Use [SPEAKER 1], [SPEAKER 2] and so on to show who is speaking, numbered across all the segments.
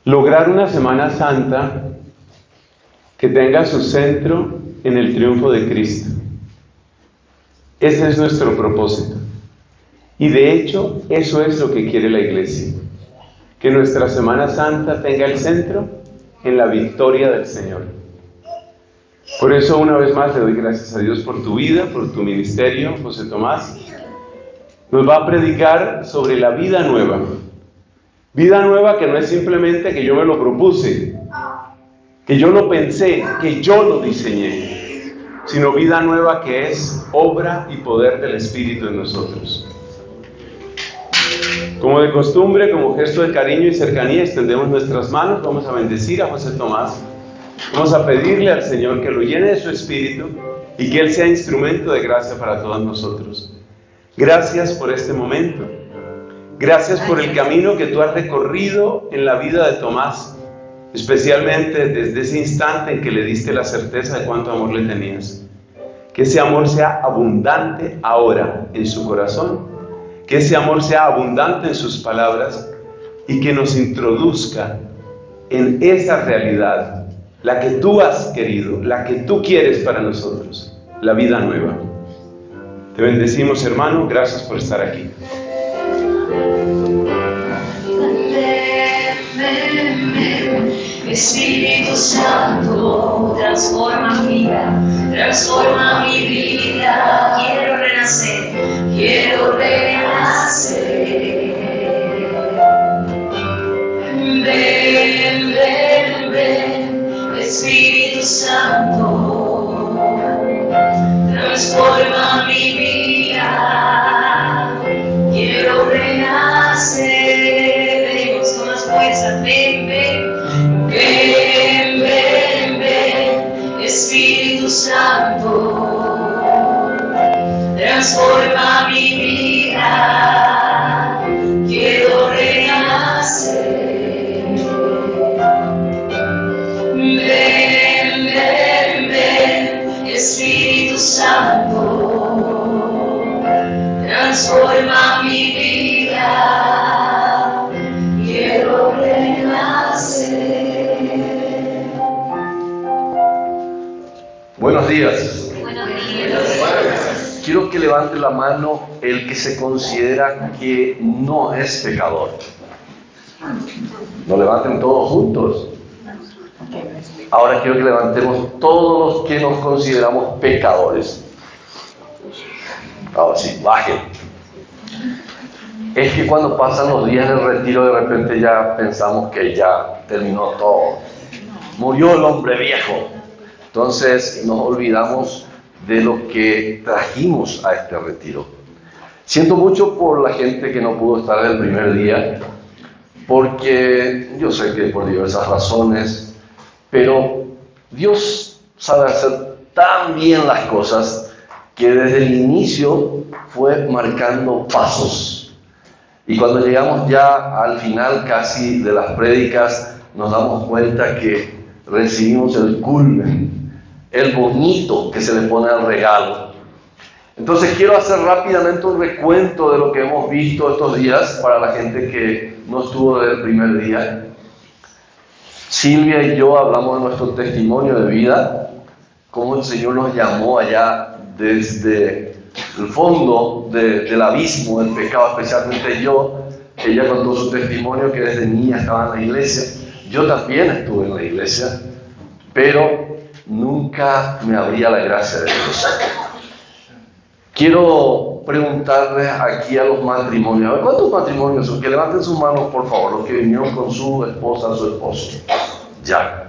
[SPEAKER 1] Lograr una Semana Santa que tenga su centro en el triunfo de Cristo. Ese es nuestro propósito. Y de hecho, eso es lo que quiere la Iglesia. Que nuestra Semana Santa tenga el centro en la victoria del Señor. Por eso, una vez más, le doy gracias a Dios por tu vida, por tu ministerio, José Tomás. Nos va a predicar sobre la vida nueva. Vida nueva que no es simplemente que yo me lo propuse, que yo lo pensé, que yo lo diseñé, sino vida nueva que es obra y poder del Espíritu en nosotros. Como de costumbre, como gesto de cariño y cercanía, extendemos nuestras manos, vamos a bendecir a José Tomás, vamos a pedirle al Señor que lo llene de su Espíritu y que Él sea instrumento de gracia para todos nosotros. Gracias por este momento, gracias por el camino que tú has recorrido en la vida de Tomás, especialmente desde ese instante en que le diste la certeza de cuánto amor le tenías. Que ese amor sea abundante ahora en su corazón, que ese amor sea abundante en sus palabras y que nos introduzca en esa realidad, la que tú has querido, la que tú quieres para nosotros, la vida nueva. Te bendecimos, hermano, gracias por estar aquí.
[SPEAKER 2] Espíritu Santo, transforma mi vida, quiero renacer, ven, Espíritu Santo, transforma mi vida, quiero renacer, venimos con las fuerzas, ven, Espíritu Santo, transforma mi vida, quiero renacer. Ven, Espíritu Santo, transforma mi vida, quiero renacer.
[SPEAKER 3] Buenos días. Quiero que levante la mano el que se considera que no es pecador. Lo levanten todos juntos. Ahora quiero que levantemos todos los que nos consideramos pecadores. Ahora sí, bajen. Es que cuando pasan los días del retiro, de repente ya pensamos que ya terminó todo. Murió el hombre viejo. Entonces nos olvidamos de lo que trajimos a este retiro. Siento mucho por la gente que no pudo estar el primer día, porque yo sé que por diversas razones, pero Dios sabe hacer tan bien las cosas que desde el inicio fue marcando pasos. Y cuando llegamos ya al final casi de las prédicas, nos damos cuenta que recibimos el culmen, el bonito que se le pone al regalo. Entonces quiero hacer rápidamente un recuento de lo que hemos visto estos días para la gente que no estuvo desde el primer día. Silvia y yo hablamos de nuestro testimonio de vida, cómo el Señor nos llamó allá desde el fondo del abismo del pecado, especialmente yo. Ella contó su testimonio que desde niña estaba en la iglesia. Yo también estuve en la iglesia, pero nunca me abría la gracia de Dios. Quiero preguntarles aquí a los matrimonios, a ver, ¿cuántos matrimonios son? Que levanten sus manos, por favor, los que vinieron con su esposa, su esposo. Ya.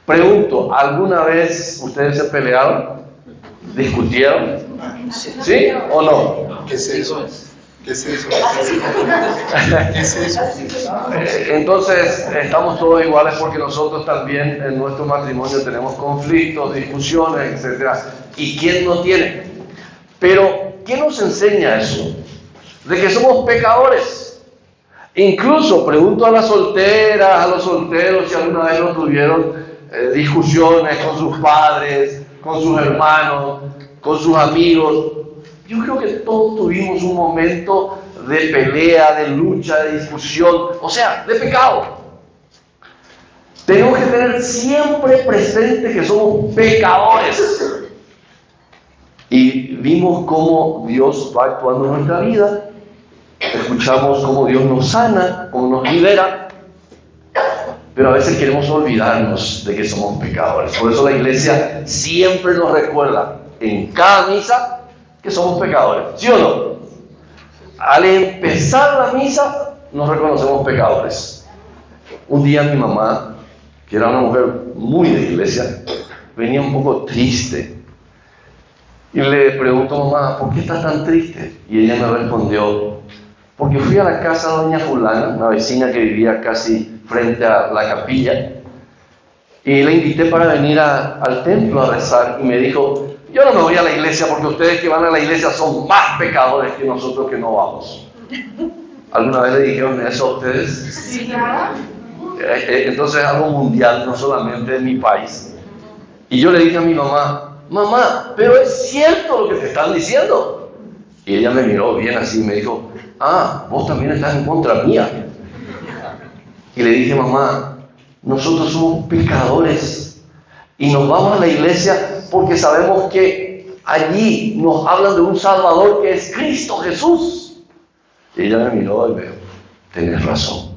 [SPEAKER 3] Pregunto, ¿alguna vez ustedes se pelearon? ¿Discutieron? ¿Sí o no?
[SPEAKER 4] ¿Qué es eso? ¿Qué es eso? ¿Qué es eso?
[SPEAKER 3] Entonces, estamos todos iguales porque nosotros también en nuestro matrimonio tenemos conflictos, discusiones, etc. ¿Y quién no tiene? Pero, ¿qué nos enseña eso? De que somos pecadores. Incluso, pregunto a las solteras, a los solteros, si alguna vez no tuvieron discusiones con sus padres, con sus hermanos, con sus amigos. Yo creo que todos tuvimos un momento de pelea, de lucha, de discusión, o sea, de pecado. Tenemos que tener siempre presente que somos pecadores. Y vimos cómo Dios va actuando en nuestra vida. Escuchamos cómo Dios nos sana, cómo nos libera. Pero a veces queremos olvidarnos de que somos pecadores. Por eso la iglesia siempre nos recuerda en cada misa que somos pecadores. ¿Sí o no? Al empezar la misa nos reconocemos pecadores. Un día mi mamá, que era una mujer muy de iglesia, venía un poco triste. Y le pregunto, mamá, ¿por qué estás tan triste? Y ella me respondió, porque fui a la casa de doña fulana, una vecina que vivía casi frente a la capilla, y le invité para venir al templo a rezar, y me dijo, yo no me voy a la iglesia porque ustedes que van a la iglesia son más pecadores que nosotros que no vamos. ¿Alguna vez le dijeron eso a ustedes?
[SPEAKER 2] Sí, claro.
[SPEAKER 3] Entonces es algo mundial, no solamente en mi país. Y yo le dije a mi mamá, mamá, pero es cierto lo que te están diciendo. Y ella me miró bien así y me dijo, vos también estás en contra mía. Y le dije, mamá, nosotros somos pecadores y nos vamos a la iglesia porque sabemos que allí nos hablan de un Salvador que es Cristo Jesús. Y ella me miró y me dijo, tenés razón.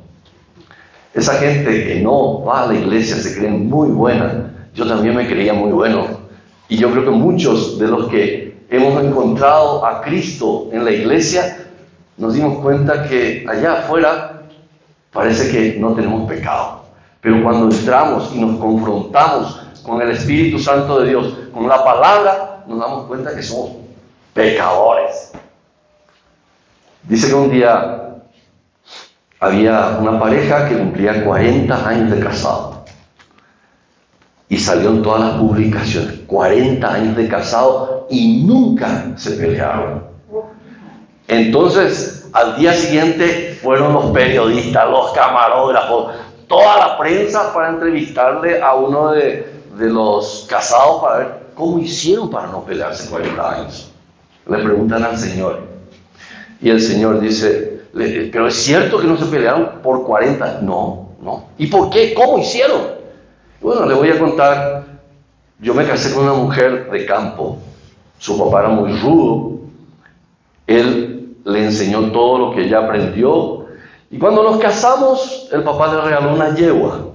[SPEAKER 3] Esa gente que no va a la iglesia se cree muy buena. Yo también me creía muy bueno. Y yo creo que muchos de los que hemos encontrado a Cristo en la iglesia nos dimos cuenta que allá afuera parece que no tenemos pecado. Pero cuando entramos y nos confrontamos con el Espíritu Santo de Dios, con la palabra, nos damos cuenta que somos pecadores. Dice que un día había una pareja que cumplía 40 años de casado. Y salió en todas las publicaciones, 40 años de casado y nunca se pelearon. Entonces, al día siguiente fueron los periodistas, los camarógrafos, toda la prensa para entrevistarle a uno de los casados para ver cómo hicieron para no pelearse 40 años. Le preguntan al Señor. Y el Señor dice, ¿pero es cierto que no se pelearon por 40? No. ¿Y por qué? ¿Cómo hicieron? Bueno, le voy a contar. Yo me casé con una mujer de campo. Su papá era muy rudo. Él le enseñó todo lo que ella aprendió. Y cuando nos casamos, el papá le regaló una yegua.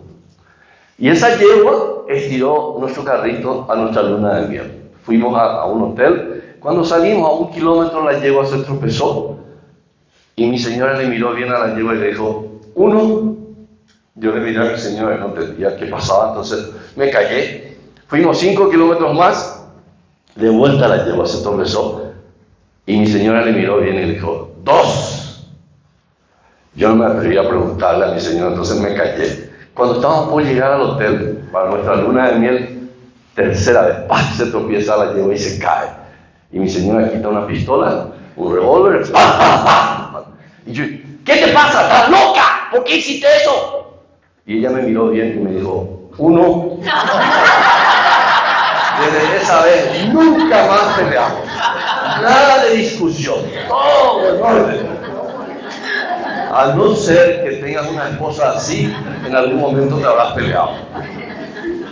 [SPEAKER 3] Y esa yegua estiró nuestro carrito a nuestra luna de miel. Fuimos a un hotel. Cuando salimos a 1 kilómetro, la yegua se tropezó. Y mi señora le miró bien a la yegua y le dijo, 1. Yo le miré a mi señora y no entendía qué pasaba, entonces me callé. Fuimos 5 kilómetros más, de vuelta la yegua se tropezó. Y mi señora le miró bien y le dijo, 2. Yo no me atreví a preguntarle a mi señora, entonces me callé. Cuando estábamos por llegar al hotel, para nuestra luna de miel, tercera vez, ¡pam!, se tropieza la yegua y se cae. Y mi señora quita una pistola, un revólver, ¡pam, pam, pam! Y yo, ¿qué te pasa? ¿Estás loca? ¿Por qué hiciste eso? Y ella me miró bien y me dijo, 1. Desde esa vez nunca más peleamos. Nada de discusión. Todo en orden. A no ser que tengas una esposa así, en algún momento te habrás peleado.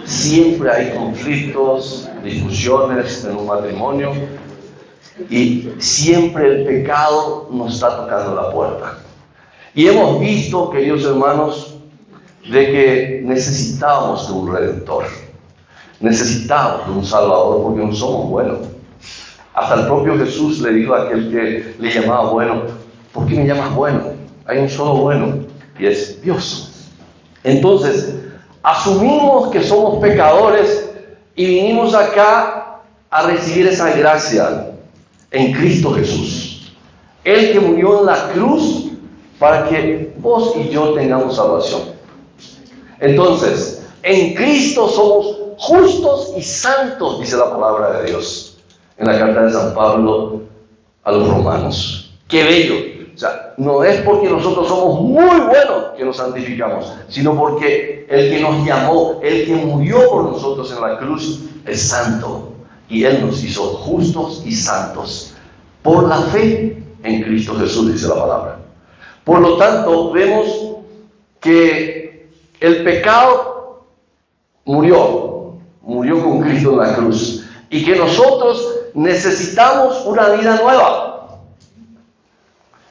[SPEAKER 3] Siempre hay conflictos, discusiones en un matrimonio y siempre el pecado nos está tocando la puerta. Y hemos visto, queridos hermanos, de que necesitábamos de un Redentor, necesitábamos de un Salvador porque no somos buenos. Hasta el propio Jesús le dijo a aquel que le llamaba bueno, ¿por qué me llamas bueno? Hay un solo bueno y es Dios. Entonces, asumimos que somos pecadores y vinimos acá a recibir esa gracia en Cristo Jesús. Él que murió en la cruz para que vos y yo tengamos salvación. Entonces, en Cristo somos justos y santos, dice la palabra de Dios en la carta de San Pablo a los romanos. ¡Qué bello! O sea, no es porque nosotros somos muy buenos que nos santificamos, sino porque el que nos llamó, el que murió por nosotros en la cruz, es santo. Y Él nos hizo justos y santos por la fe en Cristo Jesús, dice la palabra. Por lo tanto, vemos que el pecado murió con Cristo en la cruz, y que nosotros necesitamos una vida nueva.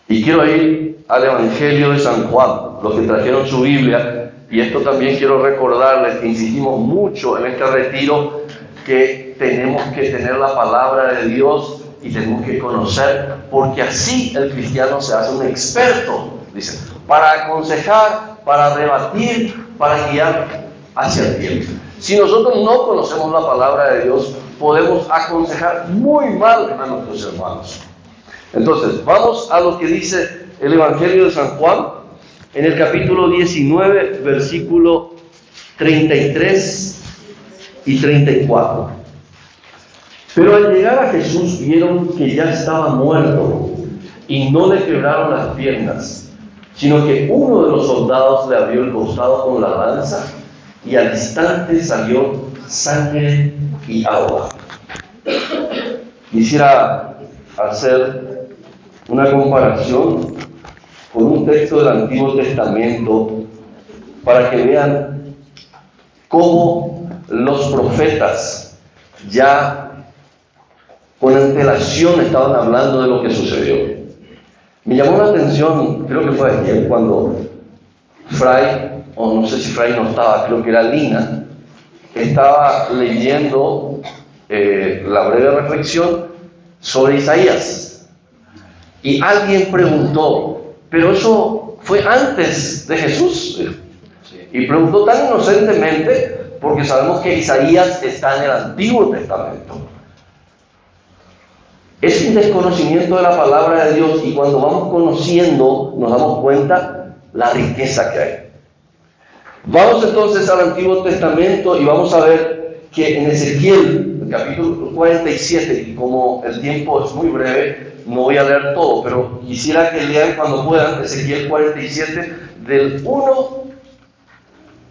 [SPEAKER 3] Y quiero ir al Evangelio de San Juan, los que trajeron su Biblia, y esto también quiero recordarles que insistimos mucho en este retiro, que tenemos que tener la palabra de Dios y tenemos que conocer, porque así el cristiano se hace un experto, dice, para aconsejar, para rebatir, para guiar hacia el bien. Si nosotros no conocemos la palabra de Dios, podemos aconsejar muy mal a nuestros hermanos. Entonces, vamos a lo que dice el Evangelio de San Juan, en el capítulo 19, versículo 33 y 34. Pero al llegar a Jesús vieron que ya estaba muerto y no le quebraron las piernas, sino que uno de los soldados le abrió el costado con la lanza y al instante salió sangre y agua. Quisiera hacer una comparación con un texto del Antiguo Testamento para que vean cómo los profetas ya con antelación estaban hablando de lo que sucedió. Me llamó la atención, creo que fue ayer, cuando Fray, o no sé si Fray no estaba, creo que era Lina, estaba leyendo la breve reflexión sobre Isaías. Y alguien preguntó, pero eso fue antes de Jesús. Y preguntó tan inocentemente, porque sabemos que Isaías está en el Antiguo Testamento. Es un desconocimiento de la palabra de Dios, y cuando vamos conociendo nos damos cuenta la riqueza que hay. Vamos entonces al Antiguo Testamento y vamos a ver que en Ezequiel, el capítulo 47, y como el tiempo es muy breve, no voy a leer todo, pero quisiera que lean cuando puedan Ezequiel 47, del 1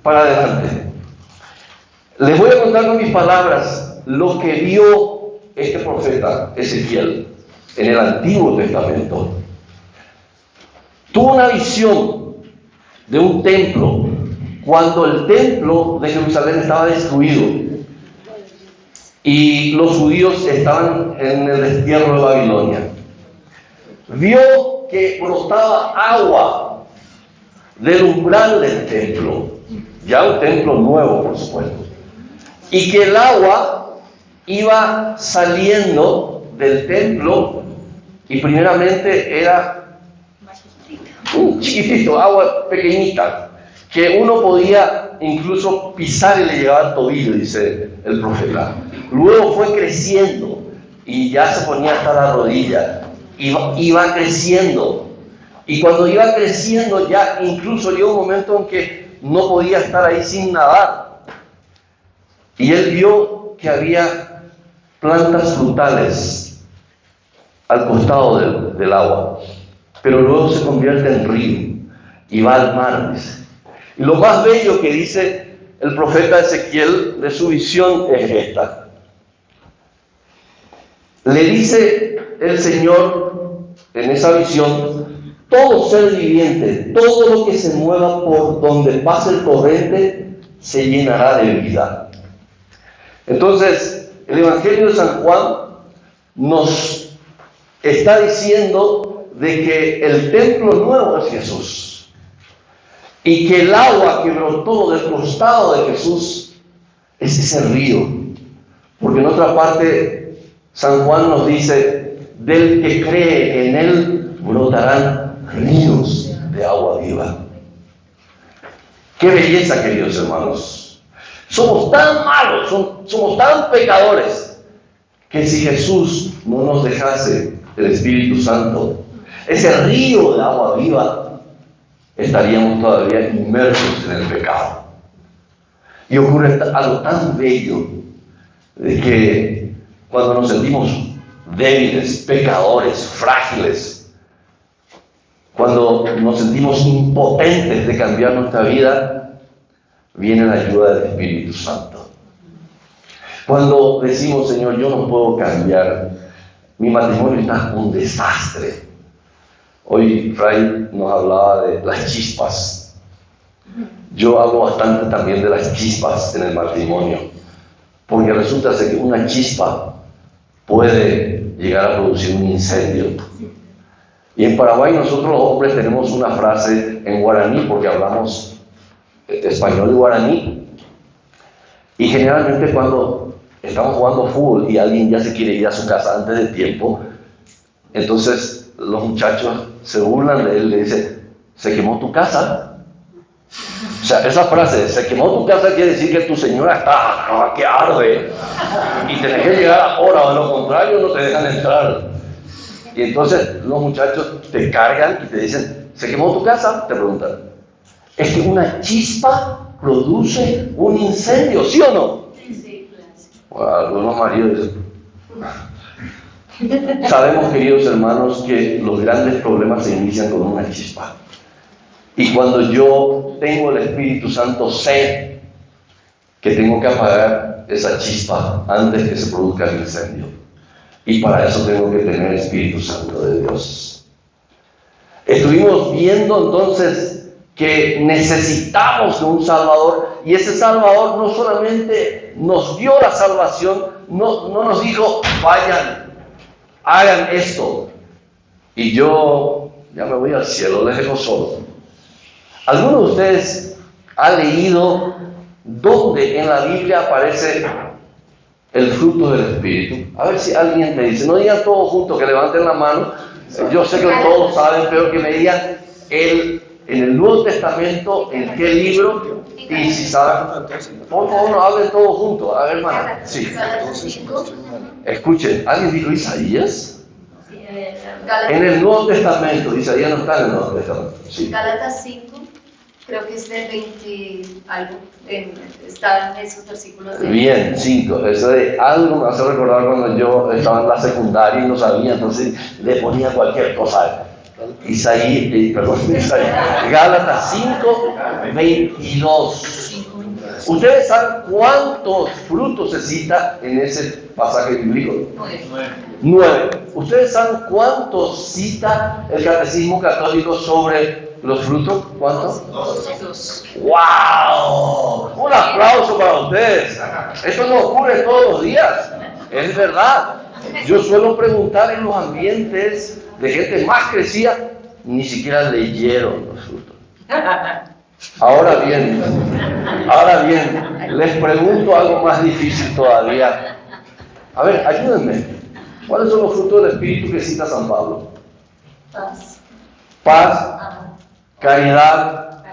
[SPEAKER 3] para adelante. Les voy a contar con mis palabras lo que vio este profeta Ezequiel en el Antiguo Testamento. Tuvo una visión de un templo cuando el templo de Jerusalén estaba destruido y los judíos estaban en el destierro de Babilonia. Vio que brotaba agua del umbral del templo, ya un templo nuevo, por supuesto, y que el agua iba saliendo del templo, y primeramente era un chiquitito, agua pequeñita, que uno podía incluso pisar y le llegaba al tobillo, dice el profeta. Luego fue creciendo y ya se ponía hasta la rodilla, iba creciendo, y cuando iba creciendo ya incluso llegó un momento en que no podía estar ahí sin nadar, y él vio que había plantas frutales al costado del agua, pero luego se convierte en río y va al mar, dice. Y lo más bello que dice el profeta Ezequiel de su visión es esta. Le dice el Señor en esa visión: todo ser viviente, todo lo que se mueva por donde pase el torrente, se llenará de vida. Entonces, el Evangelio de San Juan nos está diciendo de que el templo nuevo es Jesús, y que el agua que brotó del costado de Jesús es ese río. Porque en otra parte San Juan nos dice: del que cree en él brotarán ríos de agua viva. ¡Qué belleza, queridos hermanos! Somos tan malos, somos tan pecadores, que si Jesús no nos dejase el Espíritu Santo, ese río de agua viva, estaríamos todavía inmersos en el pecado. Y ocurre algo tan bello, de que cuando nos sentimos débiles, pecadores, frágiles, cuando nos sentimos impotentes de cambiar nuestra vida, viene la ayuda del Espíritu Santo. Cuando decimos: Señor, yo no puedo cambiar, mi matrimonio está un desastre. Hoy Fray nos hablaba de las chispas. Yo hablo bastante también de las chispas en el matrimonio, porque resulta ser que una chispa puede llegar a producir un incendio. Y en Paraguay nosotros los hombres tenemos una frase en guaraní, porque hablamos español y guaraní, y generalmente cuando estamos jugando fútbol y alguien ya se quiere ir a su casa antes de tiempo, entonces los muchachos se burlan de él, le dicen, ¿se quemó tu casa? O sea, esa frase, se quemó tu casa, quiere decir que tu señora está que arde y tenés que llegar ahora, o de lo contrario no te dejan entrar. Y entonces los muchachos te cargan y te dicen, ¿se quemó tu casa? Te preguntan. Es que una chispa produce un incendio, ¿sí o no?
[SPEAKER 2] Sí,
[SPEAKER 3] Bueno, algunos maridos dicen. Sabemos, queridos hermanos, que los grandes problemas se inician con una chispa. Y cuando yo tengo el Espíritu Santo, sé que tengo que apagar esa chispa antes que se produzca el incendio. Y para eso tengo que tener el Espíritu Santo de Dios. Estuvimos viendo entonces que necesitamos de un Salvador, y ese Salvador no solamente nos dio la salvación, no nos dijo, vayan, hagan esto, y yo ya me voy al cielo, les dejo solo. ¿Alguno de ustedes ha leído dónde en la Biblia aparece el fruto del Espíritu? A ver si alguien me dice, no digan todos juntos, que levanten la mano. Yo sé que todos saben, pero que me digan en el Nuevo Testamento, en qué libro, y si saben, por favor, no hablen todos juntos. A ver, hermano, sí. Escuchen, ¿alguien dijo Isaías? En el Nuevo Testamento, Isaías no está en el Nuevo Testamento. Sí.
[SPEAKER 5] Gálatas 5, creo que es del 20 algo, está en esos versículos.
[SPEAKER 3] Bien, 5. Eso de algo me hace recordar cuando yo estaba en la secundaria y no sabía, entonces le ponía cualquier cosa. Gálatas 5, 22. ¿Ustedes saben cuántos frutos se cita en ese pasaje bíblico? 9. ¿Ustedes saben cuántos cita el Catecismo Católico sobre los frutos? ¿Cuántos?
[SPEAKER 5] 2.
[SPEAKER 3] ¡Wow! Un aplauso para ustedes. Esto no ocurre todos los días. Es verdad. Yo suelo preguntar en los ambientes de gente más crecida, ni siquiera leyeron los frutos. Ahora bien, les pregunto algo más difícil todavía. A ver, ayúdenme. ¿Cuáles son los frutos del Espíritu que cita San Pablo? Paz, caridad,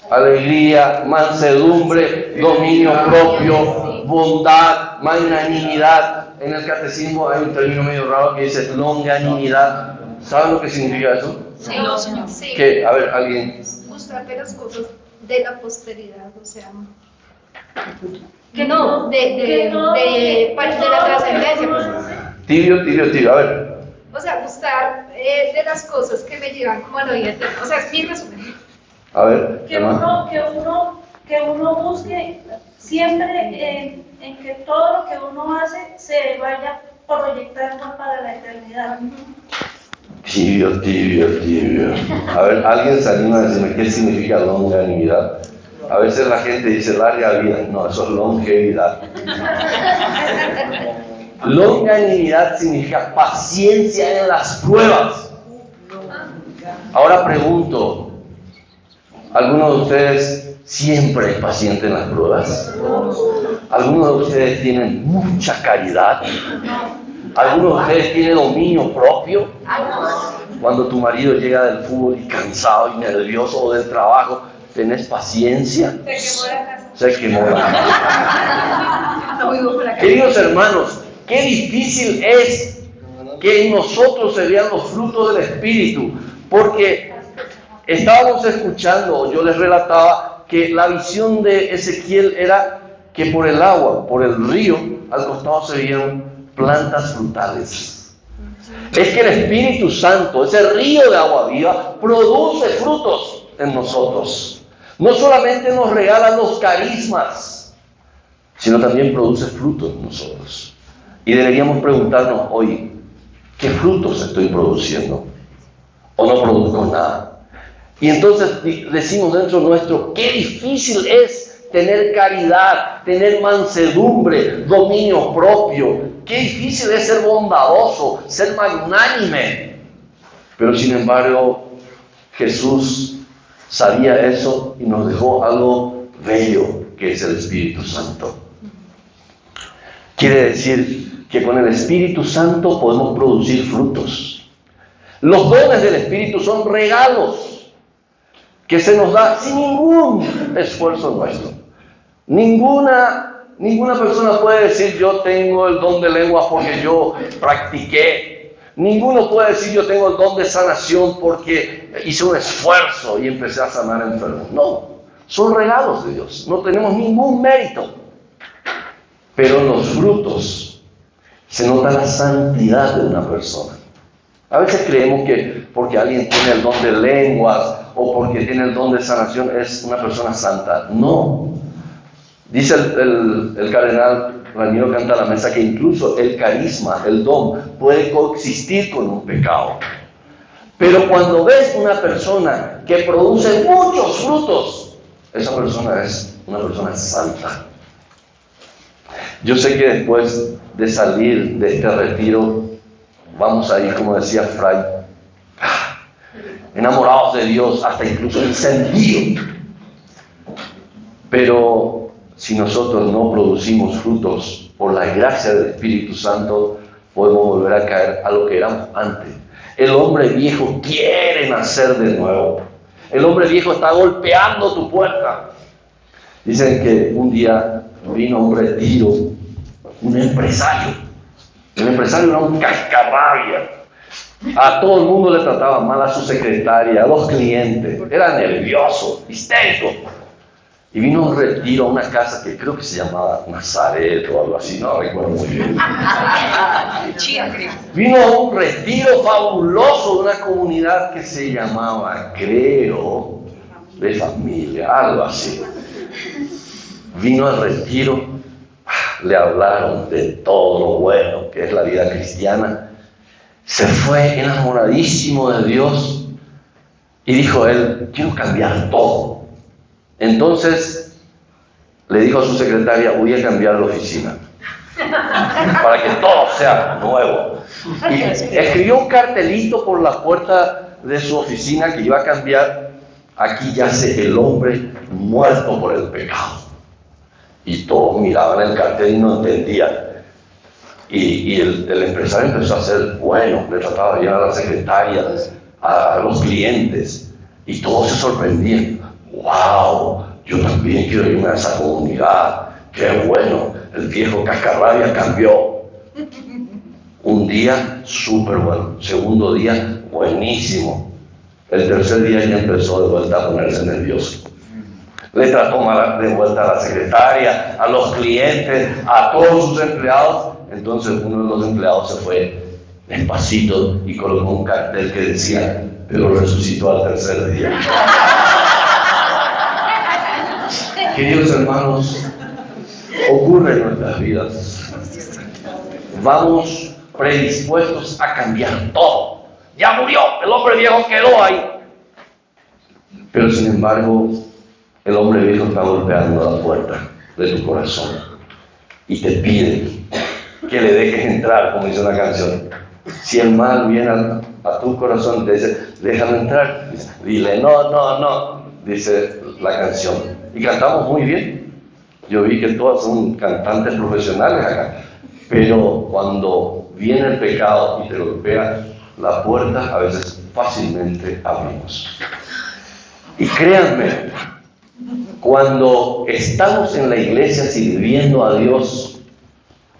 [SPEAKER 3] alegría, mansedumbre, dominio propio, bondad, magnanimidad. En el catecismo hay un término medio raro que dice longanimidad. ¿Saben lo que significa eso?
[SPEAKER 5] Sí, no, señor.
[SPEAKER 6] Sí.
[SPEAKER 3] Que, a ver, alguien.
[SPEAKER 6] Gustar de las cosas de la posteridad, o sea,
[SPEAKER 5] Que no,
[SPEAKER 6] de la trascendencia, pues.
[SPEAKER 3] Tibio. A ver.
[SPEAKER 6] O sea, gustar de las cosas que me llevan como a la vida eterna. O sea, es mi resumen.
[SPEAKER 3] A ver.
[SPEAKER 7] Que uno busque siempre en que todo lo que uno hace se vaya proyectando para la eternidad.
[SPEAKER 3] Tibio. A ver, ¿alguien se anima a decirme qué significa longanimidad? A veces la gente dice larga vida. No, eso es longevidad. Longanimidad significa paciencia en las pruebas. Ahora pregunto, ¿alguno de ustedes siempre es paciente en las pruebas? ¿Algunos de ustedes tienen mucha caridad? ¿Algunos de ustedes tienen dominio propio? Cuando tu marido llega del fútbol y cansado y nervioso o del trabajo, ¿tenés paciencia? Se quemó la casa. Queridos hermanos, qué difícil es que en nosotros se vean los frutos del Espíritu, porque estábamos escuchando, yo les relataba que la visión de Ezequiel era que por el agua, por el río, al costado se veían plantas frutales. Es que el Espíritu Santo, ese río de agua viva, produce frutos en nosotros. No solamente nos regala los carismas, sino también produce frutos en nosotros. Y deberíamos preguntarnos hoy, ¿qué frutos estoy produciendo? ¿O no produzco nada? Y entonces decimos dentro nuestro, qué difícil es tener caridad, tener mansedumbre, dominio propio. Qué difícil es ser bondadoso, ser magnánime. Pero sin embargo, Jesús sabía eso y nos dejó algo bello, que es el Espíritu Santo. Quiere decir que con el Espíritu Santo podemos producir frutos. Los dones del Espíritu son regalos que se nos da sin ningún esfuerzo nuestro. Ninguna persona puede decir yo tengo el don de lenguas porque yo practiqué. Ninguno puede decir yo tengo el don de sanación porque hice un esfuerzo y empecé a sanar enfermos. No, son regalos de Dios. No tenemos ningún mérito. Pero en los frutos se nota la santidad de una persona. A veces creemos que porque alguien tiene el don de lenguas o porque tiene el don de sanación es una persona santa. No. Dice el cardenal Ramiro Cantalamessa que incluso el carisma, el don, puede coexistir con un pecado. Pero cuando ves una persona que produce muchos frutos, esa persona es una persona santa. Yo sé que después de salir de este retiro, vamos a ir, como decía Fray, enamorados de Dios, hasta incluso encendidos. Pero si nosotros no producimos frutos por la gracia del Espíritu Santo, podemos volver a caer a lo que éramos antes. El hombre viejo quiere nacer de nuevo. El hombre viejo está golpeando tu puerta. Dicen que un día vino a un retiro un empresario. El empresario era un cascarrabia. A todo el mundo le trataba mal, a su secretaria, a los clientes. Era nervioso, histérico. Y vino a un retiro a una casa que creo que se llamaba Nazaret o algo así, no recuerdo muy bien. Vino a un retiro fabuloso de una comunidad que se llamaba, creo, de familia, algo así. Vino al retiro, le hablaron de todo lo bueno que es la vida cristiana. Se fue enamoradísimo de Dios y dijo él, quiero cambiar todo. Entonces le dijo a su secretaria, voy a cambiar la oficina para que todo sea nuevo. Y escribió un cartelito por la puerta de su oficina que iba a cambiar, aquí yace el hombre muerto por el pecado. Y todos miraban el cartel y no entendían. Y el empresario empezó a ser bueno, le trataba bien a la secretaria, a los clientes, y todos se sorprendían. ¡Wow! Yo también quiero irme a esa comunidad. ¡Qué bueno! El viejo cascarrabia cambió. Un día, súper bueno. Segundo día, buenísimo. El tercer día ya empezó de vuelta a ponerse nervioso. Le trató mal de vuelta a la secretaria, a los clientes, a todos sus empleados. Entonces uno de los empleados se fue despacito y colocó un cartel que decía, pero resucitó al tercer día. Queridos hermanos, ocurre en nuestras vidas. Vamos predispuestos a cambiar todo. Ya murió, el hombre viejo quedó ahí. Pero sin embargo, el hombre viejo está golpeando la puerta de tu corazón y te pide que le dejes entrar, como dice una canción. Si el mal viene a tu corazón, te dice, déjame entrar. Dile, no, dice la canción. Y cantamos muy bien. Yo vi que todas son cantantes profesionales acá. Pero cuando viene el pecado y te golpea la puerta, a veces fácilmente abrimos. Y créanme, cuando estamos en la iglesia sirviendo a Dios,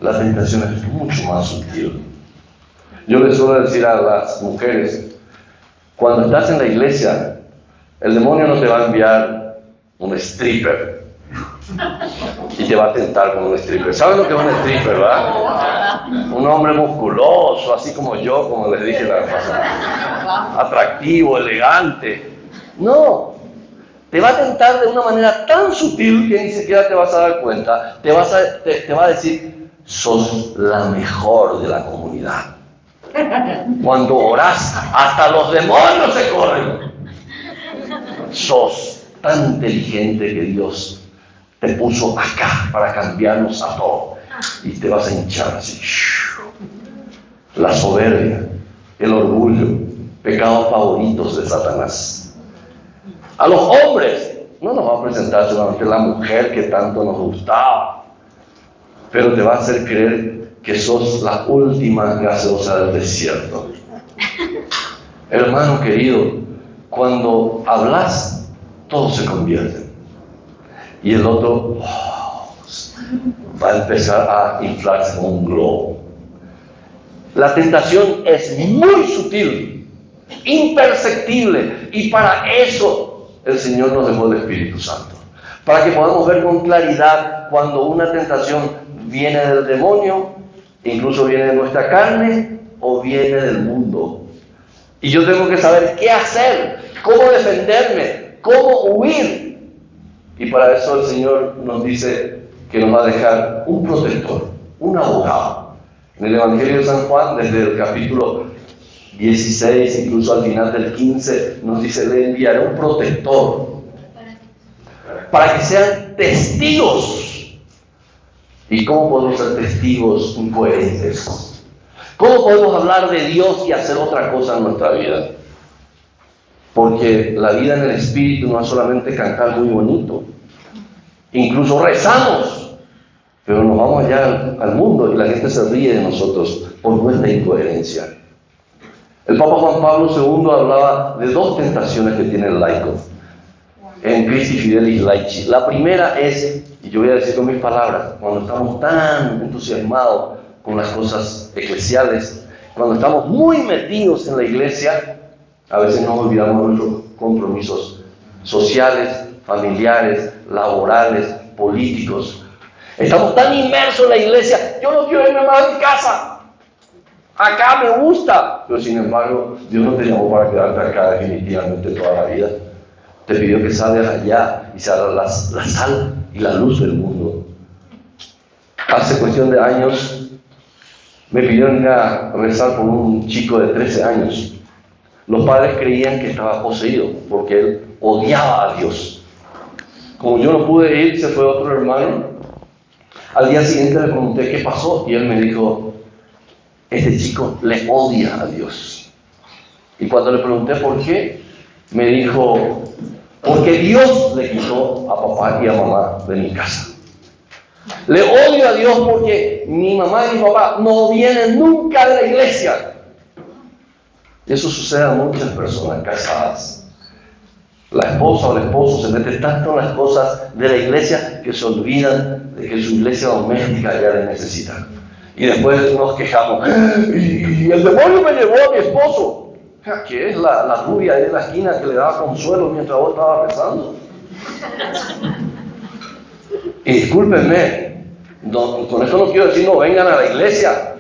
[SPEAKER 3] la tentación es mucho más sutil. Yo les suelo decir a las mujeres, cuando estás en la iglesia, el demonio no te va a enviar un stripper y te va a tentar con un stripper. ¿Saben lo que es un stripper, verdad? Un hombre musculoso, así como yo, como les dije la vez pasada, atractivo, elegante. No, te va a tentar de una manera tan sutil que ni siquiera te vas a dar cuenta. Te va a decir, sos la mejor de la comunidad. Cuando orás, hasta los demonios se corren. sos tan inteligente que Dios te puso acá para cambiarnos a todos. Y te vas a hinchar así. La soberbia, el orgullo, pecados favoritos de Satanás. A los hombres no nos va a presentar solamente la mujer que tanto nos gustaba, pero te va a hacer creer que sos la última gaseosa del desierto. Hermano querido, cuando hablas, todo se convierte. Y el otro va a empezar a inflarse como un globo. La tentación es muy sutil, imperceptible, y para eso el Señor nos dejó el Espíritu Santo, para que podamos ver con claridad cuando una tentación viene del demonio, incluso viene de nuestra carne o viene del mundo. Y yo tengo que saber qué hacer, cómo defenderme, cómo huir. Y para eso el Señor nos dice que nos va a dejar un protector, un abogado. En el Evangelio de San Juan, desde el capítulo 16, incluso al final del 15, nos dice: le enviaré un protector para que sean testigos. ¿Y cómo podemos ser testigos incoherentes? ¿Cómo podemos hablar de Dios y hacer otra cosa en nuestra vida? Porque la vida en el Espíritu no es solamente cantar muy bonito. Incluso rezamos, pero nos vamos allá al mundo y la gente se ríe de nosotros por nuestra incoherencia. El Papa Juan Pablo II hablaba de dos tentaciones que tiene el laico en Christi Fidelis Laici. La primera es, y yo voy a decir con mis palabras, cuando estamos tan entusiasmados con las cosas eclesiales, cuando estamos muy metidos en la iglesia, a veces nos olvidamos de nuestros compromisos sociales, familiares, laborales, políticos. Estamos tan inmersos en la iglesia: yo no quiero irme más a mi casa, acá me gusta. Pero sin embargo, Dios no te llamó para quedarte acá definitivamente toda la vida. Te pidió que salgas allá y seas la sal y la luz del mundo. Hace cuestión de años me pidieron ir a rezar por un chico de 13 años. Los padres creían que estaba poseído porque él odiaba a Dios. Como yo no pude ir, se fue otro hermano. Al día siguiente le pregunté qué pasó y él me dijo: este chico le odia a Dios. Y cuando le pregunté por qué, me dijo: porque Dios le quitó a papá y a mamá de mi casa. Le odio a Dios porque mi mamá y mi papá no vienen nunca de la iglesia. Eso sucede a muchas personas casadas. La esposa o el esposo se mete tanto en las cosas de la iglesia que se olvidan de que su iglesia doméstica ya le necesita. Y después nos quejamos: y el demonio me llevó a mi esposo, que es la rubia ahí de la esquina que le daba consuelo mientras vos estabas rezando. Y discúlpenme, con esto no quiero decir no vengan a la iglesia.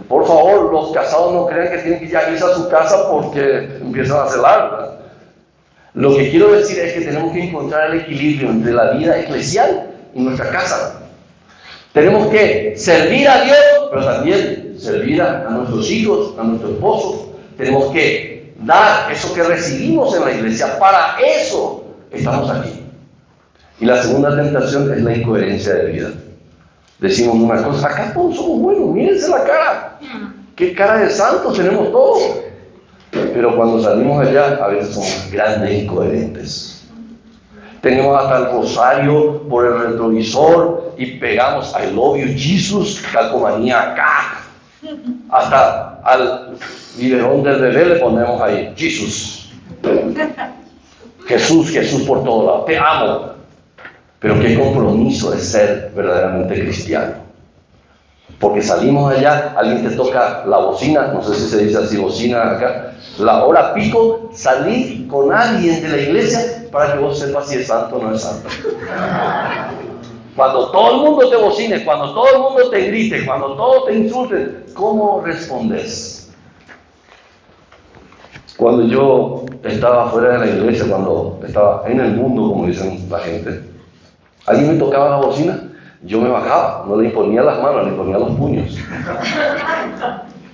[SPEAKER 3] Por favor, los casados no crean que tienen que ya irse a su casa porque empiezan a celar. Lo que quiero decir es que tenemos que encontrar el equilibrio entre la vida eclesial y nuestra casa. Tenemos que servir a Dios, pero también servir a nuestros hijos, a nuestro esposo. Tenemos que dar eso que recibimos en la iglesia. Para eso estamos aquí. Y la segunda tentación es la incoherencia de vida. Decimos una cosa: acá todos somos buenos, mírense la cara. ¿Qué cara de santos tenemos todos? Pero cuando salimos allá, a veces somos grandes incoherentes. Tenemos hasta el rosario por el retrovisor y pegamos I love you Jesus, calcomanía acá. Hasta al biberón del bebé le ponemos ahí Jesus. Jesús, Jesús por todo lado. Te amo. Pero qué compromiso es ser verdaderamente cristiano. Porque salimos allá, alguien te toca la bocina, no sé si se dice así, bocina acá, la hora pico, salir con alguien de la iglesia para que vos sepas si es santo o no es santo. Cuando todo el mundo te bocine, cuando todo el mundo te grite, cuando todos te insulten, ¿cómo respondes? Cuando yo estaba fuera de la iglesia, cuando estaba en el mundo, como dicen la gente, alguien me tocaba la bocina, yo me bajaba, no le imponía las manos, le imponía los puños.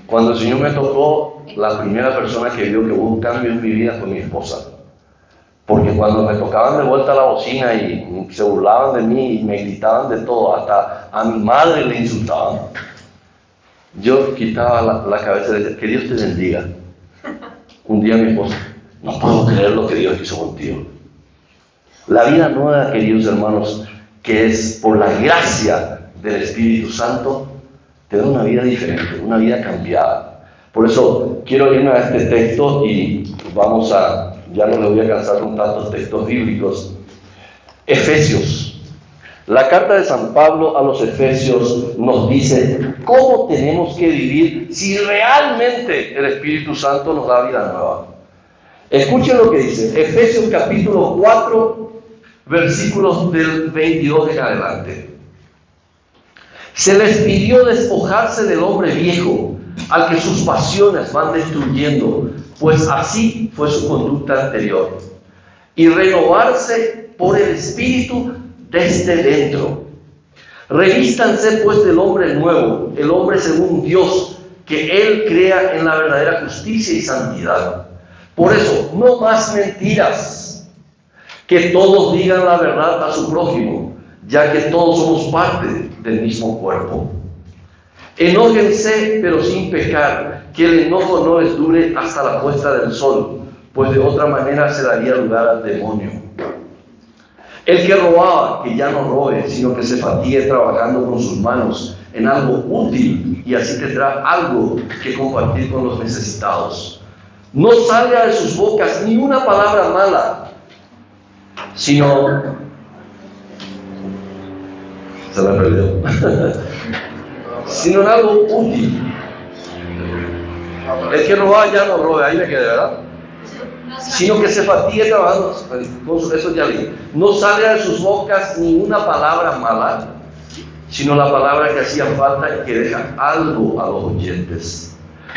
[SPEAKER 3] Cuando el Señor me tocó, la primera persona que vio que hubo un cambio en mi vida fue mi esposa. Porque cuando me tocaban de vuelta la bocina y se burlaban de mí y me gritaban de todo, hasta a mi madre le insultaban, yo quitaba la cabeza y decía, que Dios te bendiga. Un día mi esposa, no puedo creer lo que Dios hizo contigo. La vida nueva, queridos hermanos, que es por la gracia del Espíritu Santo, te da una vida diferente, una vida cambiada. Por eso quiero irme a este texto y vamos a, ya no les voy a cansar con tantos textos bíblicos. Efesios. La carta de San Pablo a los Efesios nos dice cómo tenemos que vivir si realmente el Espíritu Santo nos da vida nueva. Escuchen lo que dice, Efesios capítulo 4, versículos del 22 en adelante. Se les pidió despojarse del hombre viejo, al que sus pasiones van destruyendo, pues así fue su conducta anterior, y renovarse por el Espíritu desde dentro. Revístanse pues del hombre nuevo, el hombre según Dios, que Él crea en la verdadera justicia y santidad. Por eso, no más mentiras, que todos digan la verdad a su prójimo, ya que todos somos parte del mismo cuerpo. Enójense, pero sin pecar, que el enojo no les dure hasta la puesta del sol, pues de otra manera se daría lugar al demonio. El que robaba, que ya no robe, sino que se fatigue trabajando con sus manos en algo útil, y así tendrá algo que compartir con los necesitados. No salga de sus bocas ni una palabra mala, sino... Se la perdió. Sino en algo útil. El que robaba ya no robe, ahí me quedé, ¿verdad? Sino que se fatigue trabajando, eso ya leí. No salga de sus bocas ni una palabra mala, sino la palabra que hacía falta y que deja algo a los oyentes.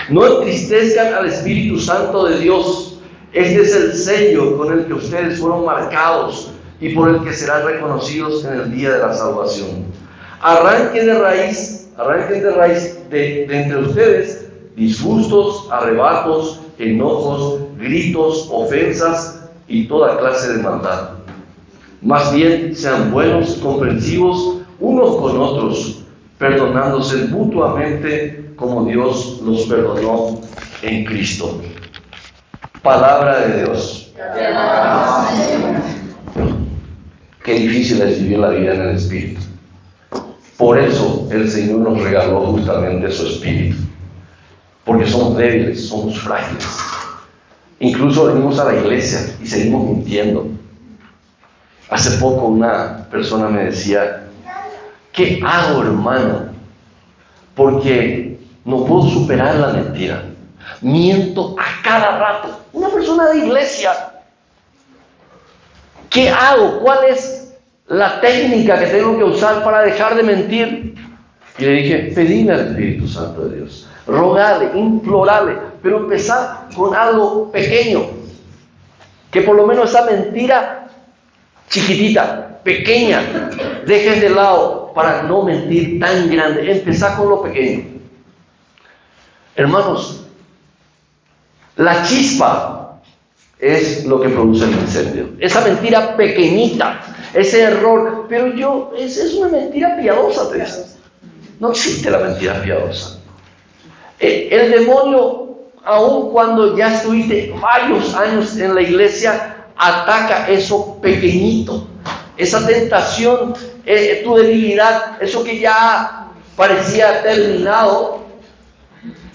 [SPEAKER 3] No entristezcan al Espíritu Santo de Dios. Este es el sello con el que ustedes fueron marcados y por el que serán reconocidos en el día de la salvación. Arranquen de raíz de entre ustedes disgustos, arrebatos, enojos, gritos, ofensas y toda clase de maldad. Más bien sean buenos y comprensivos unos con otros, perdonándose mutuamente como Dios los perdonó en Cristo. Palabra de Dios. Qué difícil es vivir la vida en el Espíritu. Por eso el Señor nos regaló justamente su Espíritu. Porque somos débiles, somos frágiles. Incluso venimos a la iglesia y seguimos mintiendo. Hace poco una persona me decía, ¿qué hago, hermano? Porque no puedo superar la mentira. Miento a cada rato. Una persona de iglesia. ¿Qué hago? ¿Cuál es la técnica que tengo que usar para dejar de mentir? Y le dije, pedile al Espíritu Santo de Dios. Rogale, implorale, pero empezar con algo pequeño. Que por lo menos esa mentira chiquitita, pequeña, dejes de lado para no mentir tan grande. Empezar con lo pequeño. Hermanos, la chispa es lo que produce el incendio. Esa mentira pequeñita, ese error, pero es una mentira piadosa. No existe la mentira piadosa. El demonio, aun cuando ya estuviste varios años en la iglesia, ataca eso pequeñito, esa tentación, tu debilidad, eso que ya parecía terminado.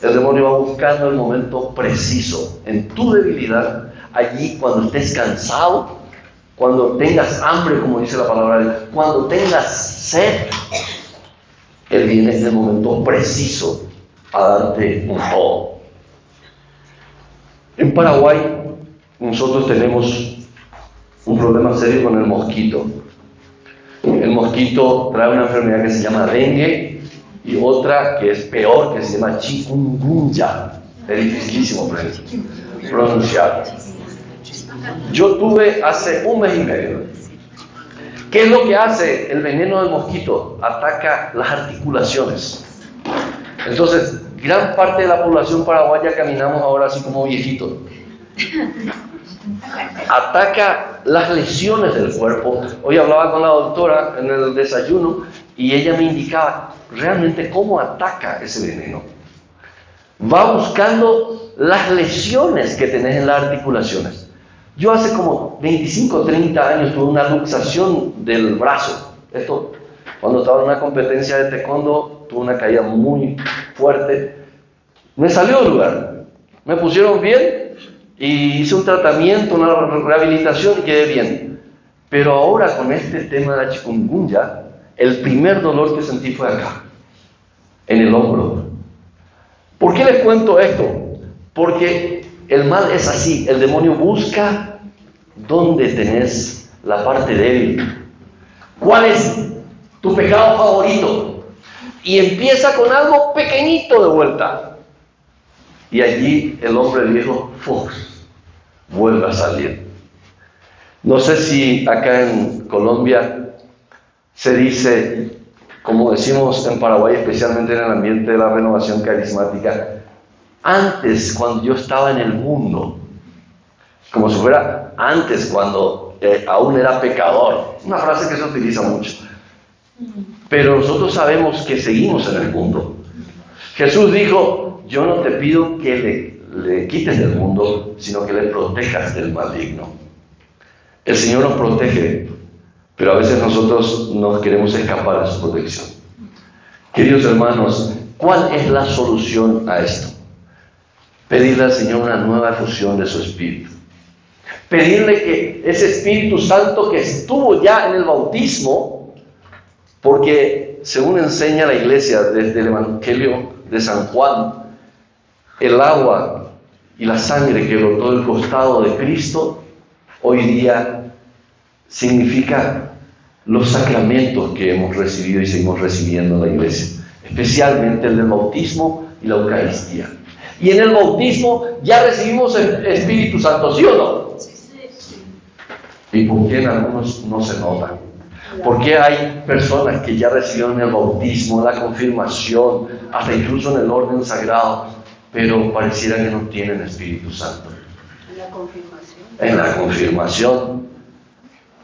[SPEAKER 3] El demonio va buscando el momento preciso en tu debilidad, allí cuando estés cansado, cuando tengas hambre, como dice la palabra de Dios, cuando tengas sed. Él viene en el momento preciso a darte un todo. En Paraguay nosotros tenemos un problema serio con el mosquito. El mosquito trae una enfermedad que se llama dengue y otra que es peor, que se llama chikungunya. Es dificilísimo pronunciar. Yo tuve hace un mes y medio. ¿Qué es lo que hace el veneno del mosquito? Ataca las articulaciones. Entonces, gran parte de la población paraguaya caminamos ahora así como viejitos. Ataca las lesiones del cuerpo. Hoy hablaba con la doctora en el desayuno y ella me indicaba realmente cómo ataca ese veneno. Va buscando las lesiones que tenés en las articulaciones. Yo hace como 25 o 30 años tuve una luxación del brazo. Esto, cuando estaba en una competencia de taekwondo, tuve una caída muy fuerte. Me salió del lugar. Me pusieron bien y hice un tratamiento, una rehabilitación y quedé bien. Pero ahora con este tema de la chikungunya, el primer dolor que sentí fue acá, en el hombro. ¿Por qué les cuento esto? Porque el mal es así, el demonio busca dónde tenés la parte débil. ¿Cuál es tu pecado favorito? Y empieza con algo pequeñito de vuelta. Y allí el hombre viejo, vuelve a salir. No sé si acá en Colombia se dice, como decimos en Paraguay, especialmente en el ambiente de la renovación carismática, antes, cuando yo estaba en el mundo, como si fuera antes, cuando aún era pecador. Una frase que se utiliza mucho. Pero nosotros sabemos que seguimos en el mundo. Jesús dijo, yo no te pido que le quites del mundo, sino que le protejas del maligno. El Señor nos protege, pero a veces nosotros nos queremos escapar de su protección. Queridos hermanos, ¿cuál es la solución a esto? Pedirle al Señor una nueva efusión de su Espíritu. Pedirle que ese Espíritu Santo que estuvo ya en el bautismo, porque según enseña la Iglesia desde el Evangelio de San Juan, el agua y la sangre que brotó del costado de Cristo, hoy día significa los sacramentos que hemos recibido y seguimos recibiendo en la Iglesia, especialmente el del bautismo y la Eucaristía. Y en el bautismo ya recibimos el Espíritu Santo, ¿sí o no? ¿Y por qué en algunos no se nota? ¿Por qué hay personas que ya recibieron el bautismo, la confirmación, hasta incluso en el orden sagrado, pero pareciera que no tienen Espíritu Santo? En la confirmación.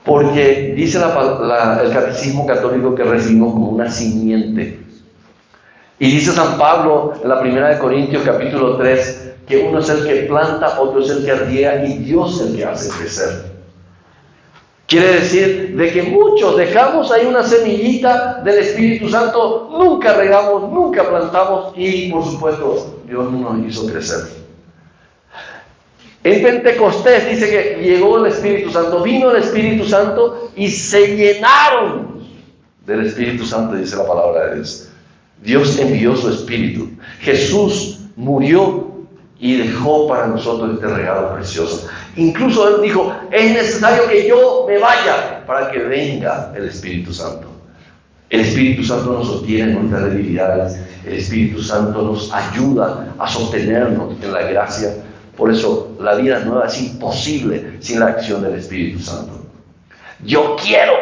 [SPEAKER 3] Porque dice el Catecismo Católico que recibimos como una simiente. Y dice San Pablo en la 1 de Corintios capítulo 3 que uno es el que planta, otro es el que riega y Dios es el que hace crecer. Quiere decir de que muchos dejamos ahí una semillita del Espíritu Santo, nunca regamos, nunca plantamos y por supuesto Dios no nos hizo crecer. En Pentecostés dice que llegó el Espíritu Santo, vino el Espíritu Santo y se llenaron del Espíritu Santo, dice la palabra de Dios. Dios envió su Espíritu. Jesús murió y dejó para nosotros este regalo precioso. Incluso Él dijo, es necesario que yo me vaya para que venga el Espíritu Santo. El Espíritu Santo nos sostiene en nuestras debilidades. El Espíritu Santo nos ayuda a sostenernos en la gracia. Por eso la vida nueva es imposible sin la acción del Espíritu Santo. Yo quiero,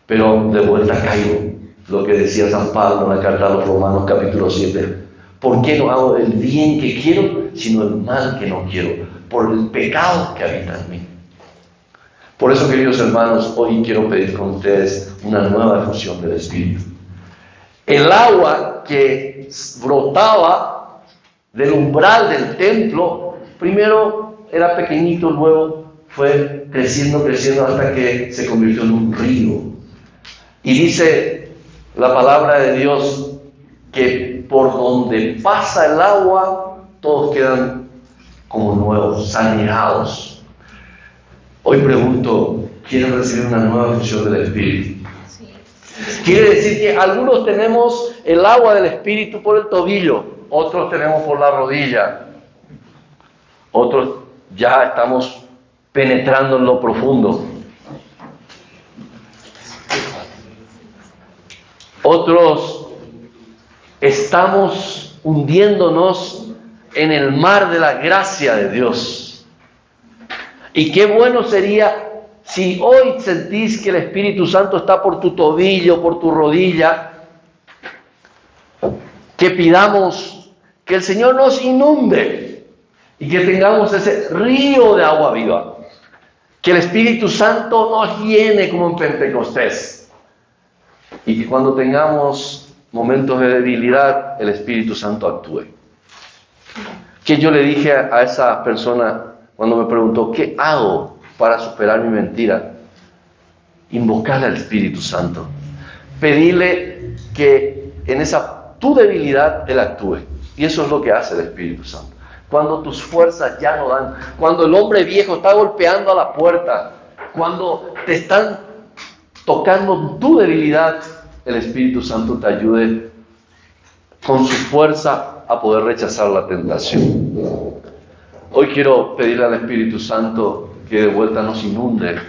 [SPEAKER 3] pero de vuelta caigo. Lo que decía San Pablo en la carta a los Romanos capítulo 7. ¿Por qué no hago el bien que quiero, sino el mal que no quiero? Por el pecado que habita en mí. Por eso, queridos hermanos, hoy quiero pedir con ustedes una nueva efusión del Espíritu. El agua que brotaba del umbral del templo, primero era pequeñito, luego fue creciendo hasta que se convirtió en un río. Y dice la palabra de Dios que por donde pasa el agua, todos quedan como nuevos, saneados. Hoy pregunto, ¿quieren recibir una nueva efusión del Espíritu? Quiere decir que algunos tenemos el agua del Espíritu por el tobillo, otros tenemos por la rodilla, otros ya estamos penetrando en lo profundo. Otros estamos hundiéndonos en el mar de la gracia de Dios. Y qué bueno sería si hoy sentís que el Espíritu Santo está por tu tobillo, por tu rodilla, que pidamos que el Señor nos inunde y que tengamos ese río de agua viva. Que el Espíritu Santo nos llene como en Pentecostés. Y que cuando tengamos momentos de debilidad, el Espíritu Santo actúe. Que yo le dije a esa persona cuando me preguntó, ¿qué hago para superar mi mentira? Invocarle al Espíritu Santo. Pedirle que en esa tu debilidad Él actúe. Y eso es lo que hace el Espíritu Santo. Cuando tus fuerzas ya no dan, cuando el hombre viejo está golpeando a la puerta, cuando te están tocando tu debilidad, el Espíritu Santo te ayude con su fuerza a poder rechazar la tentación. Hoy quiero pedirle al Espíritu Santo que de vuelta nos inunde,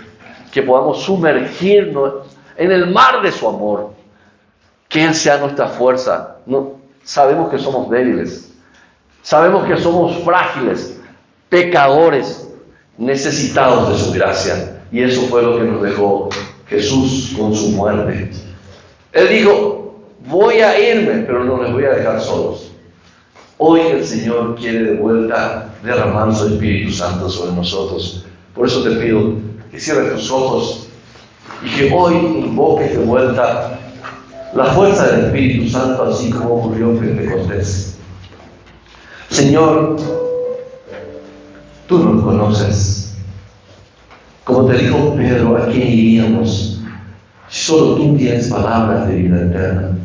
[SPEAKER 3] que podamos sumergirnos en el mar de su amor, que Él sea nuestra fuerza. No, sabemos que somos débiles. Sabemos que somos frágiles, pecadores, necesitados de su gracia. Y eso fue lo que nos dejó Jesús con su muerte. Él dijo, voy a irme, pero no les voy a dejar solos. Hoy el Señor quiere de vuelta derramar su Espíritu Santo sobre nosotros. Por eso te pido que cierres tus ojos y que hoy invoques de vuelta la fuerza del Espíritu Santo, así como ocurrió en Pentecostés. Señor, tú nos conoces. Como te dijo Pedro, ¿a quién iríamos? Solo tú tienes palabras de vida eterna.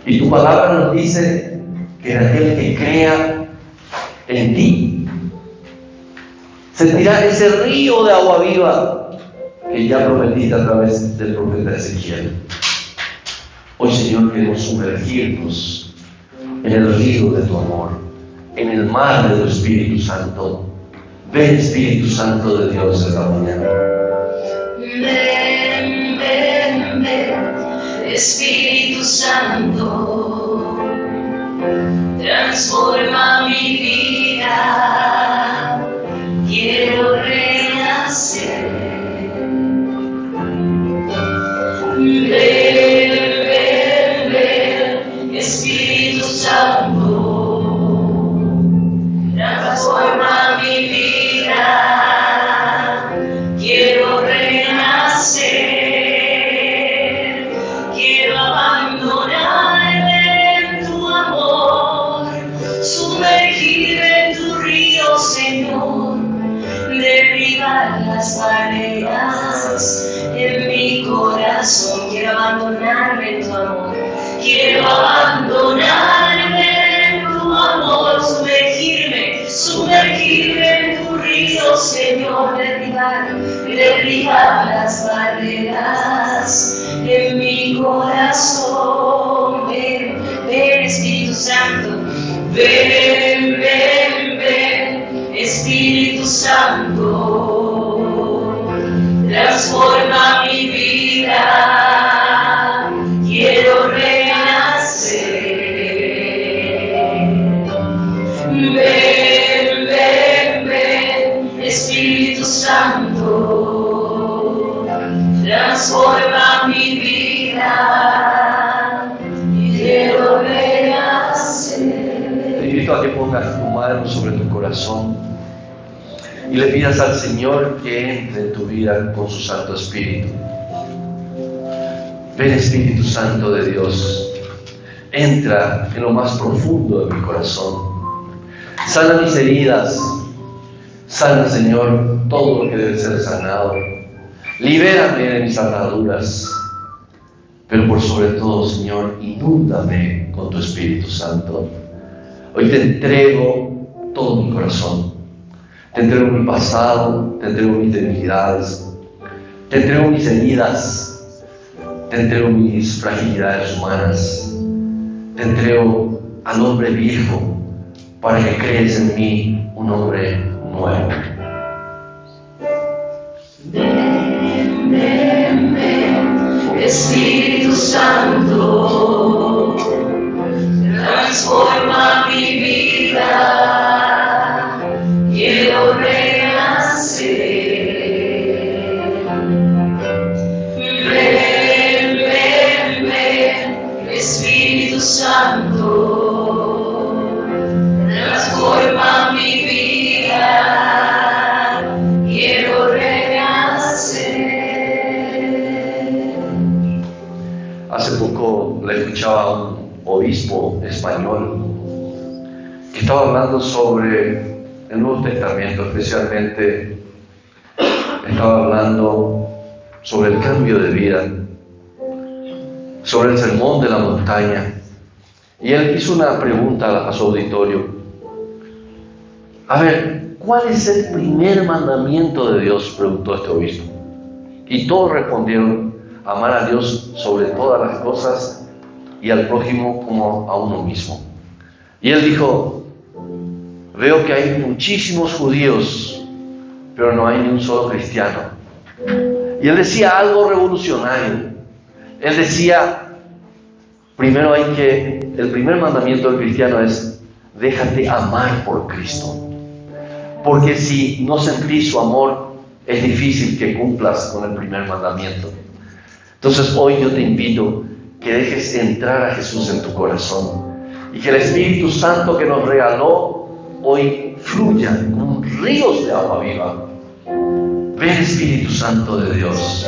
[SPEAKER 3] Y tu palabra nos dice que en aquel que crea en ti sentirá ese río de agua viva que ya prometiste a través del profeta Ezequiel. Hoy, Señor, queremos sumergirnos en el río de tu amor, en el mar de tu Espíritu Santo. Ven, Espíritu Santo de Dios, esta mañana.
[SPEAKER 2] Ven, ven, ven, Espíritu Santo, transforma mi vida, quiero renacer. Ven, ven, ven, Espíritu Santo, transforma mi vida, quiero renacer, quiero abandonarme en tu amor, sumergirme en tu río, Señor, derribar las barreras en mi corazón, quiero abandonarme en tu amor, quiero abandonarme en tu amor, sumergirme en tu río, Señor, derribar las barreras en mi corazón. Ven, ven, Espíritu Santo, ven, ven, ven, Espíritu Santo, transforma mi vida, quiero renacer. Ven, ven, ven, Espíritu Santo, transforma mi vida, quiero renacer.
[SPEAKER 3] Te invito a que pongas tu mano sobre tu corazón y le pidas al Señor que entre en tu vida con su Santo Espíritu. Ven, Espíritu Santo de Dios, entra en lo más profundo de mi corazón. Sana mis heridas, sana, Señor, todo lo que debe ser sanado. Libérame de mis ataduras, pero por sobre todo, Señor, inúndame con tu Espíritu Santo. Hoy te entrego todo mi corazón, te entrego mi pasado, te entrego mis debilidades, te entrego mis heridas, te entrego mis fragilidades humanas, te entrego al hombre viejo, para que crees en mí un hombre nuevo.
[SPEAKER 2] Ven, ven, ven, Espíritu Santo, transforma mi vida, quiero renacer. Ven, ven, ven, Espíritu Santo, transforma mi vida.
[SPEAKER 3] poco le escuchaba a un obispo español que estaba hablando sobre el Nuevo Testamento, especialmente estaba hablando sobre el cambio de vida, sobre el sermón de la montaña. Y él hizo una pregunta a su auditorio. A ver, ¿cuál es el primer mandamiento de Dios?, preguntó este obispo. Y todos respondieron: amar a Dios sobre todas las cosas y al prójimo como a uno mismo. Y él dijo: veo que hay muchísimos judíos, pero no hay ni un solo cristiano. Y él decía algo revolucionario. Él decía, primero el primer mandamiento del cristiano es: déjate amar por Cristo. Porque si no sentís su amor, es difícil que cumplas con el primer mandamiento. Entonces hoy yo te invito que dejes entrar a Jesús en tu corazón y que el Espíritu Santo que nos regaló hoy fluya como ríos de agua viva. Ven, Espíritu Santo de Dios,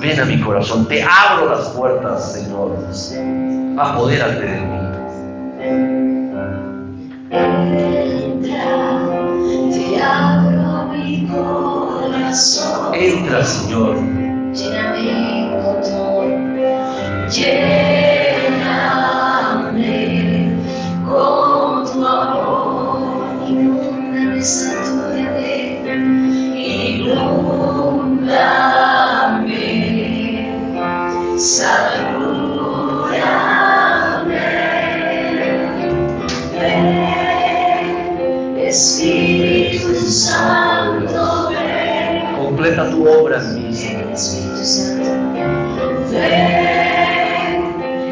[SPEAKER 3] ven a mi corazón, te abro las puertas, Señor, apodérate de mí.
[SPEAKER 2] Entra, te abro mi corazón.
[SPEAKER 3] Entra, Señor.
[SPEAKER 2] Lléname con tu amor, lléname con tu amor, inúndame, satúrame, inúndame, satúrame. Ven, Espíritu Santo, ven.
[SPEAKER 3] Completa tu obra en mí, Señor.
[SPEAKER 2] Espíritu Santo, ven,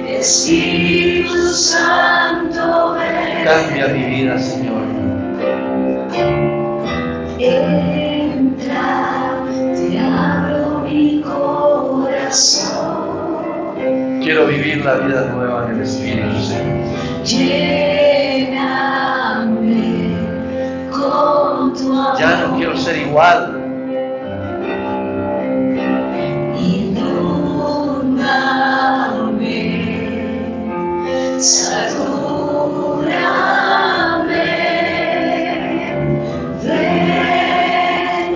[SPEAKER 2] Espíritu Santo, ven.
[SPEAKER 3] Cambia mi vida, Señor.
[SPEAKER 2] Entra, te abro mi corazón.
[SPEAKER 3] Quiero vivir la vida nueva en el Espíritu, Señor.
[SPEAKER 2] Lléname con tu amor.
[SPEAKER 3] Ya no quiero ser igual.
[SPEAKER 2] Inúndame, satúrame, ven,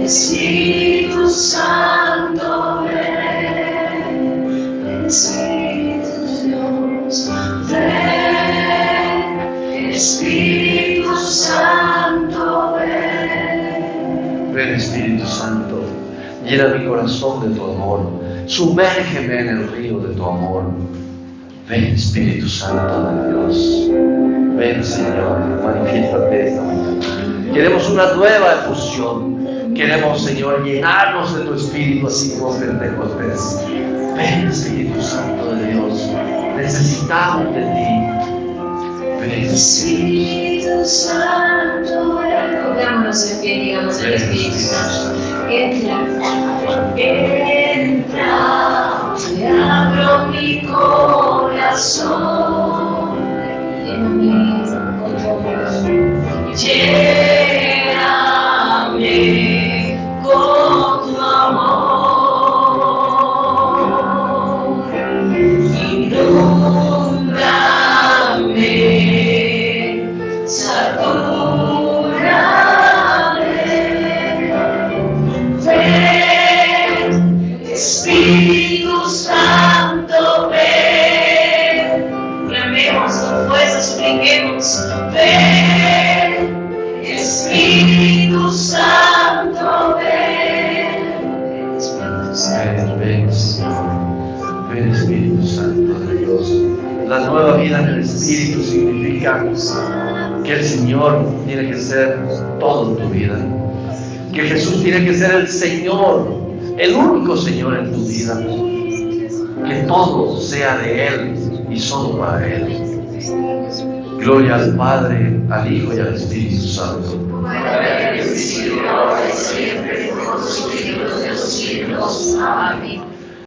[SPEAKER 2] Espíritu Santo, ven, Espíritu Dios, ven, Espíritu Santo, ven.
[SPEAKER 3] Ven, Espíritu Santo, llena mi corazón de tu amor, sumérgeme en el río de tu amor. Ven, Espíritu Santo de Dios, ven, Señor, manifiéstate esta mañana. Queremos una nueva efusión, queremos, Señor, llenarnos de tu Espíritu así como Pentecostés. Ven, Espíritu Santo de Dios, necesitamos de ti. Ven,
[SPEAKER 2] Espíritu Santo,
[SPEAKER 5] Pongámonos en pie, digamos al
[SPEAKER 3] ven,
[SPEAKER 5] Espíritu Santo. Entra,
[SPEAKER 2] entra, te abro mi corazón,
[SPEAKER 5] lléname con tu amor.
[SPEAKER 2] lléname con tu amor, inúndame, satúrame, ven, Espíritu Santo, ven, clamemos con fuerza, supliquemos, ven, Espíritu Santo, ven, Espíritu Santo.
[SPEAKER 3] ven, Señor. Ven, Espíritu Santo de Dios. La nueva vida en el Espíritu significa que el Señor tiene que ser todo en tu vida. Que Jesús tiene que ser el Señor, el único Señor en tu vida. Que todo sea de Él y solo para Él. Gloria al Padre, al Hijo y al Espíritu Santo.
[SPEAKER 2] Ahora y siempre, por los siglos de los siglos. Amén.